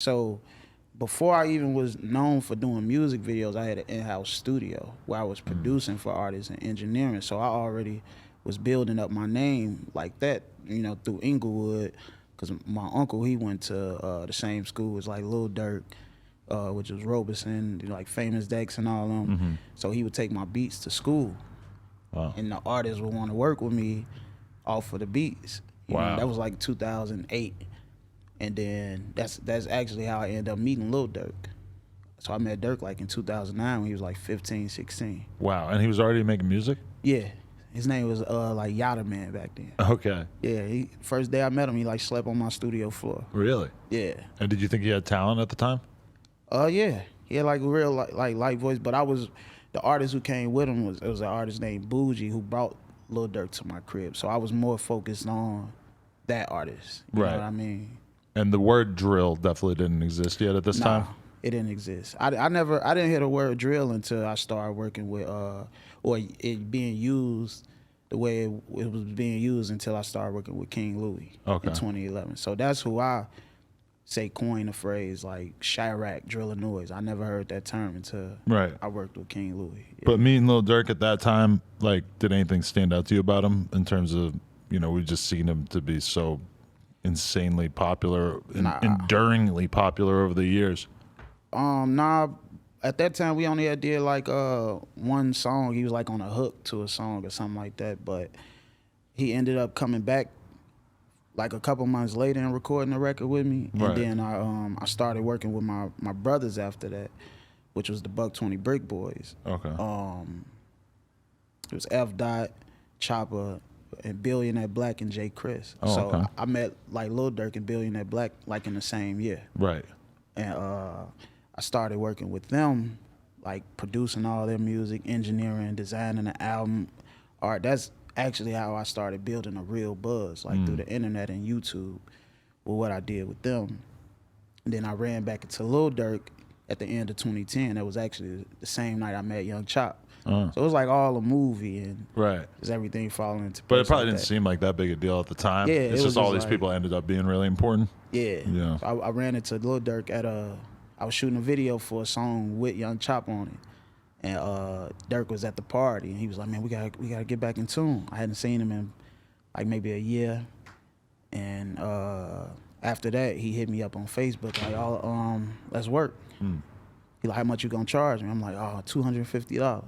So before I even was known for doing music videos, I had an in-house studio where I was producing for artists and engineering. So I already was building up my name like that, through Inglewood, because my uncle, he went to the same school as like Lil Durk, which was Robeson, like Famous Dex and all them. So he would take my beats to school, Wow. and the artists would want to work with me off of the beats. That was like 2008. And then that's actually how I ended up meeting Lil Durk. So I met Durk like in 2009 when he was like 15, 16. Wow. And he was already making music? Yeah. His name was like Yada Man back then. Okay. Yeah, first day I met him, he like slept on my studio floor. Really? Yeah. And did you think he had talent at the time? Yeah. He had like a real like light voice, but the artist who came with him was an artist named Bougie who brought Lil Durk to my crib. So I was more focused on that artist. You know what I mean? And the word drill definitely didn't exist yet at this time? It didn't exist. I didn't hear the word drill until I started working with, or it being used the way it was being used until I started working with King Louis in 2011. So that's who I say coined the phrase like Chirac, drill and noise. I never heard that term until I worked with King Louis. Yeah. But meeting Lil Durk at that time, like, did anything stand out to you about him in terms of, we've just seen him to be so insanely popular, enduringly popular over the years? Nah. At that time, we only had did like one song. He was like on a hook to a song or something like that. But he ended up coming back like a couple months later and recording a record with me. And then I started working with my brothers after that, which was the Buck 20 Brick Boys. Okay. It was F. Dot, Chopper, and Billionaire Black and Jay Chris. I met like Lil Durk and Billionaire Black like in the same year. Right. And I started working with them, like producing all their music, engineering, designing the album art. That's actually how I started building a real buzz, like through the internet and YouTube, with what I did with them. And then I ran back into Lil Durk at the end of 2010. That was actually the same night I met Young Chop. So it was like all a movie and just everything falling into place. But it probably didn't seem like that big a deal at the time. Yeah, it's just all these people ended up being really important. Yeah. So I ran into Lil Durk at I was shooting a video for a song with Young Chop on it. And Durk was at the party and he was like, man, we gotta get back in tune. I hadn't seen him in like maybe a year. And after that he hit me up on Facebook like, let's work. He like, how much you gonna charge me? I'm like, $250.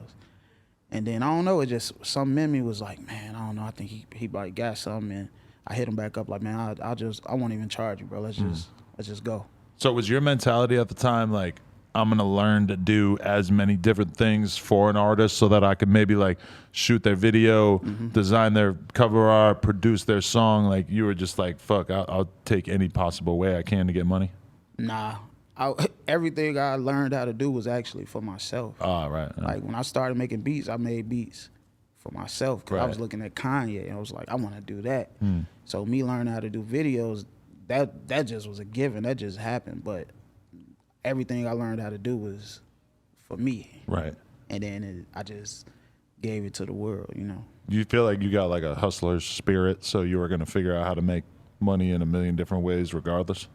And then I don't know, it just some in me was like, man, I don't know, I think he probably got something. And I hit him back up like, man, I won't even charge you, bro. Let's just go. So was your mentality at the time like, I'm gonna learn to do as many different things for an artist so that I could maybe like shoot their video, design their cover art, produce their song? Like you were just like, fuck, I'll take any possible way I can to get money? Nah. Everything I learned how to do was actually for myself. Right. Like when I started making beats, I made beats for myself because I was looking at Kanye and I was like, I want to do that. So me learning how to do videos, that just was a given. That just happened. But everything I learned how to do was for me. Right. And then I just gave it to the world, Do you feel like you got like a hustler's spirit, so you were going to figure out how to make money in a million different ways regardless?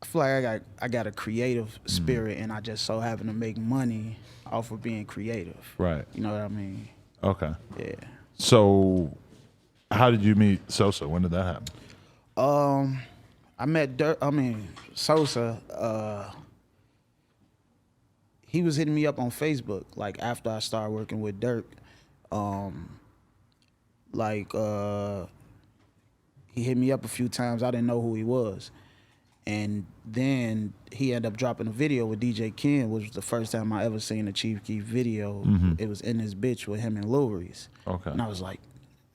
I feel like I got a creative spirit and I just so happen to make money off of being creative. Right. You know what I mean? Okay. Yeah. So how did you meet Sosa? When did that happen? I met Sosa, he was hitting me up on Facebook, like after I started working with Durk. He hit me up a few times. I didn't know who he was. And then he ended up dropping a video with DGainz, which was the first time I ever seen a Chief Keef video. It was In This Bitch with him and Lil Reese. Okay. And I was like,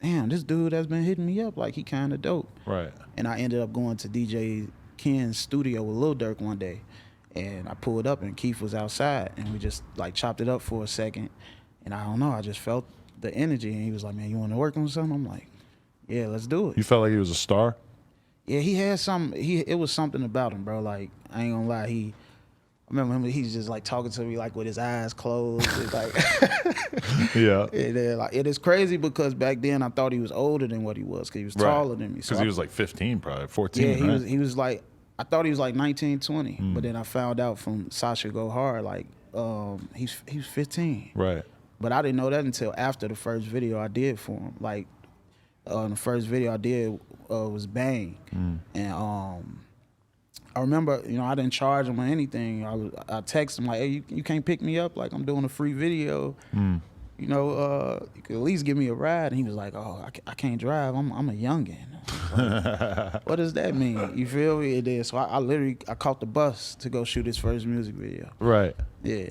damn, this dude has been hitting me up, like he kind of dope. Right. And I ended up going to DGainz's studio with Lil Durk one day. And I pulled up and Keef was outside and we just like chopped it up for a second. And I don't know, I just felt the energy and he was like, man, you want to work on something? I'm like, yeah, let's do it. You felt like he was a star? Yeah, he had something. It was something about him, bro. Like I ain't gonna lie, I remember him. He's just like talking to me like with his eyes closed. It's like, yeah. And then, like it is crazy because back then I thought he was older than what he was because he was taller than me. Because he was like 15, probably 14. Yeah, right? he was like I thought he was like 19, 20, but then I found out from Sasha Go Hard, like he was 15. Right. But I didn't know that until after the first video I did for him. Like the first video I did was Bang, and I remember, you know, I didn't charge him or anything. I texted him like, hey, you can't pick me up, like I'm doing a free video. You know, you could at least give me a ride. And he was like, oh, I can't drive. I'm a youngin'. Like, what does that mean? You feel me? It is. So I literally caught the bus to go shoot his first music video. Right. Yeah.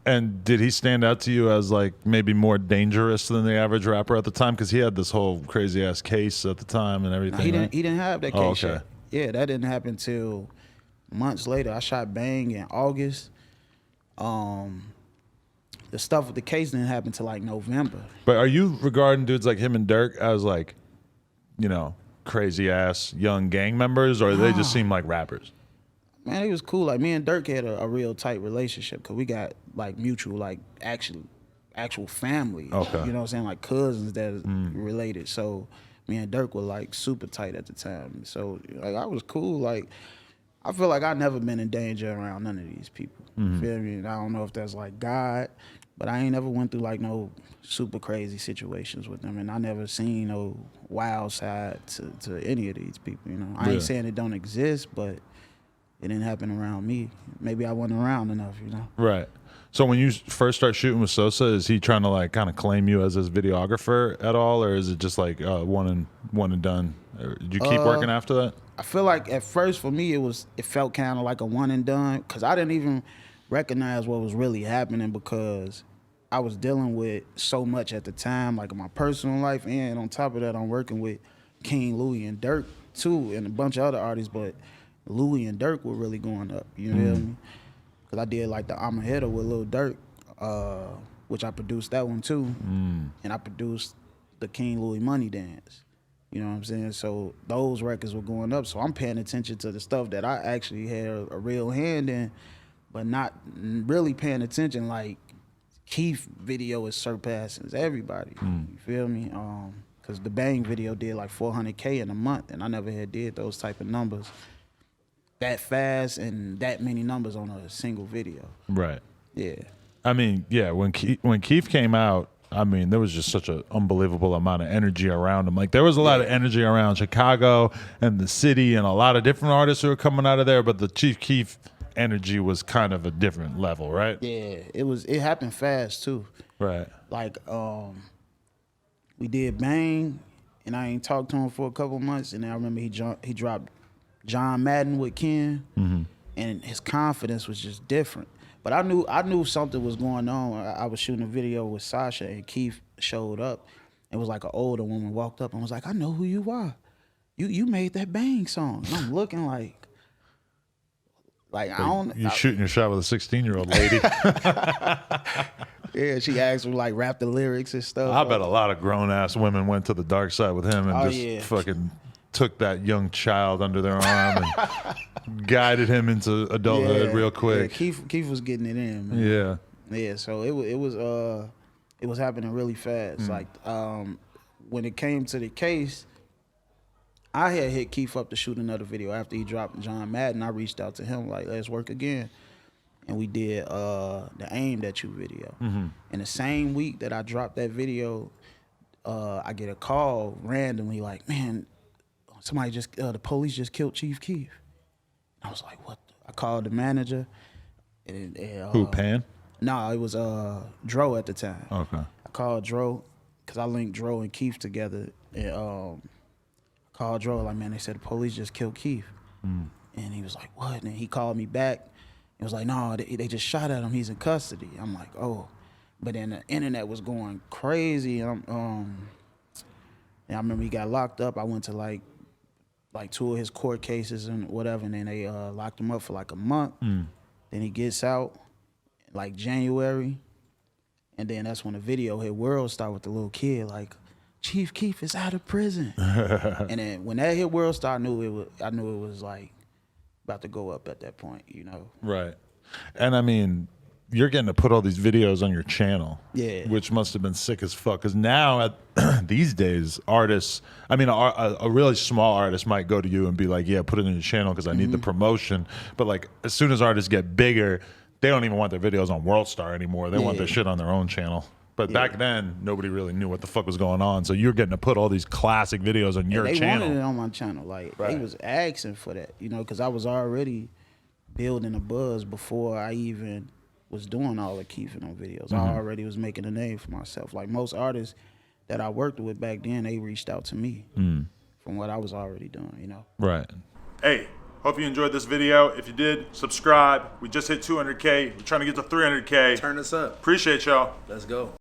And did he stand out to you as like maybe more dangerous than the average rapper at the time? Because he had this whole crazy ass case at the time and everything. No, he didn't have that case. Oh, okay. Yet. Yeah, that didn't happen till months later. I shot Bang in August. The stuff with the case didn't happen till like November. But are you regarding dudes like him and Durk as like, you know, crazy ass young gang members, or they just seem like rappers? Man, it was cool. Like me and Durk had a real tight relationship because we got like mutual, like actual family. Okay. You know what I'm saying? Like cousins that is related. So me and Durk were like super tight at the time. So like I was cool. Like I feel like I've never been in danger around none of these people. You feel me? And I don't know if that's like God, but I ain't never went through like no super crazy situations with them, and I never seen no wild side to any of these people. You know, I ain't saying it don't exist, but it didn't happen around me. Maybe I wasn't around enough. You know. Right. So when you first start shooting with Sosa, is he trying to like kind of claim you as his videographer at all, or is it just like one and done? Or did you keep working after that? I feel like at first for me it felt kind of like a one and done because I didn't even recognize what was really happening because I was dealing with so much at the time, like in my personal life, and on top of that, I'm working with King Louis and Durk too, and a bunch of other artists. But Louis and Durk were really going up. You know what I mean? Because I did like the I'm a Hitter with Lil Durk, which I produced that one too, and I produced the King Louis Money Dance. You know what I'm saying? So those records were going up. So I'm paying attention to the stuff that I actually had a real hand in, but not really paying attention. Like Keef video is surpassing everybody. You feel me? Because the Bang video did like 400K in a month, and I never had did those type of numbers that fast and that many numbers on a single video. Right. Yeah. I mean, yeah. When Keef came out, I mean, there was just such an unbelievable amount of energy around him. Like, there was a lot of energy around Chicago and the city and a lot of different artists who were coming out of there, but the Chief Keef energy was kind of a different level, right? Yeah, it happened fast, too. Right. Like, we did Bang, and I ain't talked to him for a couple months, and then I remember he dropped John Madden with Ken, and his confidence was just different. But I knew something was going on. I was shooting a video with Sasha, and Keef showed up. It was like an older woman walked up and was like, I know who you are. You made that Bang song. And I'm looking like I don't. You shooting your shot with a 16-year-old lady. Yeah, she asked me like rap the lyrics and stuff. I bet a lot of grown-ass women went to the dark side with him and fucking took that young child under their arm and guided him into adulthood real quick. Yeah, Keef was getting it in, man. Yeah. Yeah, so it was happening really fast. Like when it came to the case, I had hit Keef up to shoot another video after he dropped John Madden. I reached out to him like, let's work again. And we did the Aimed at You video. And the same week that I dropped that video, I get a call randomly like, man, somebody the police just killed Chief Keef. I was like, what? I called the manager. And Who, Pan? No, it was Dro at the time. Okay. I called Dro because I linked Dro and Keef together. And called Dro like, man, they said the police just killed Keef. And he was like, what? And he called me back. It was like, no, they just shot at him. He's in custody. I'm like, oh. But then the internet was going crazy. And I remember he got locked up. I went to like 2 of his court cases and whatever, and then they locked him up for like a month. Then he gets out like January, and then that's when the video hit World Star with the little kid like, Chief Keef is out of prison. And then when that hit World Star, I knew it was like about to go up at that point, you know. Right. And I mean, you're getting to put all these videos on your channel. Yeah. Which must have been sick as fuck. Because now, these days, artists, I mean, a really small artist might go to you and be like, yeah, put it in your channel because I need the promotion. But like, as soon as artists get bigger, they don't even want their videos on WorldStar anymore. They want their shit on their own channel. But back then, nobody really knew what the fuck was going on. So you're getting to put all these classic videos on your they channel. They wanted it on my channel. Like, they was asking for that, you know, because I was already building a buzz before I even was doing all the Keef and them videos. I already was making a name for myself. Like, most artists that I worked with back then, they reached out to me from what I was already doing, you know? Right. Hey, hope you enjoyed this video. If you did, subscribe. We just hit 200K. We're trying to get to 300K. Turn this up. Appreciate y'all. Let's go.